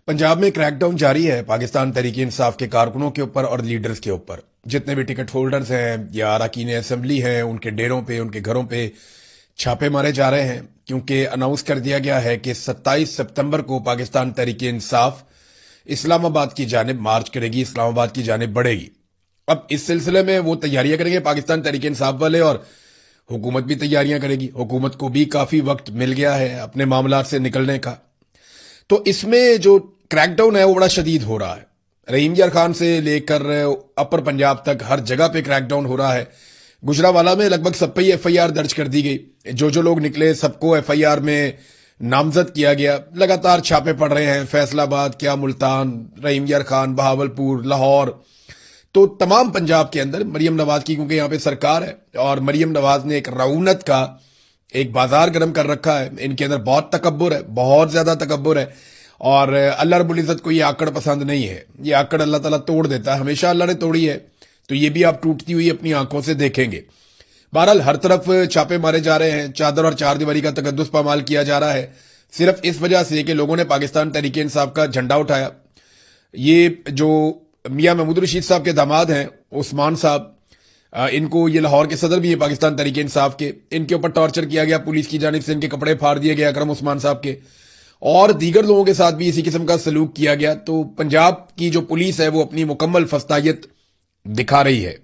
पंजाब में क्रैकडाउन जारी है पाकिस्तान तहरीक इंसाफ के कारकुनों के ऊपर और लीडर्स के ऊपर। जितने भी टिकट होल्डर्स हैं या अरकान असेंबली हैं, उनके डेरों पे, उनके घरों पे छापे मारे जा रहे हैं, क्योंकि अनाउंस कर दिया गया है कि 27 सितंबर को पाकिस्तान तहरीक इंसाफ इस्लामाबाद की जानिब मार्च करेगी, इस्लामाबाद की जानिब बढ़ेगी। अब इस सिलसिले में वो तैयारियां करेंगे पाकिस्तान तहरीक इंसाफ वाले, और हुकूमत भी तैयारियां करेगी। हुकूमत को भी काफी वक्त मिल गया है अपने मामलात से निकलने का। तो इसमें जो क्रैकडाउन है वो बड़ा शदीद हो रहा है। रहीम यार खान से लेकर अपर पंजाब तक हर जगह पे क्रैकडाउन हो रहा है। गुजरावाला में लगभग सब पे ही एफआईआर दर्ज कर दी गई। जो लोग निकले सबको एफआईआर में नामजद किया गया। लगातार छापे पड़ रहे हैं, फैसलाबाद, क्या मुल्तान, रहीम यार खान, बहावलपुर, लाहौर। तो तमाम पंजाब के अंदर मरियम नवाज की, क्योंकि यहाँ पे सरकार है और मरियम नवाज ने एक रऊनत का एक बाजार गर्म कर रखा है। इनके अंदर बहुत तकब्बुर है, बहुत ज्यादा तकब्बुर है, और अल्लाह रब्बुल इज्जत को ये आकड़ पसंद नहीं है। ये आकड़ अल्लाह ताला तोड़ देता है, हमेशा अल्लाह ने तोड़ी है, तो ये भी आप टूटती हुई अपनी आंखों से देखेंगे। बहरहाल हर तरफ छापे मारे जा रहे हैं, चादर और चार दीवारी का तकद्दुस पामाल किया जा रहा है, सिर्फ इस वजह से कि लोगों ने पाकिस्तान तहरीक इंसाफ का झंडा उठाया। ये जो मियां महमूद रशीद साहब के दामाद हैं उस्मान साहब, इनको, ये लाहौर के सदर भी है पाकिस्तान तहरीक इंसाफ के, इनके ऊपर टॉर्चर किया गया पुलिस की जानिब से, इनके कपड़े फाड़ दिए गए अकरम उस्मान साहब के, और दीगर लोगों के साथ भी इसी किस्म का सलूक किया गया। तो पंजाब की जो पुलिस है वो अपनी मुकम्मल फस्तायत दिखा रही है।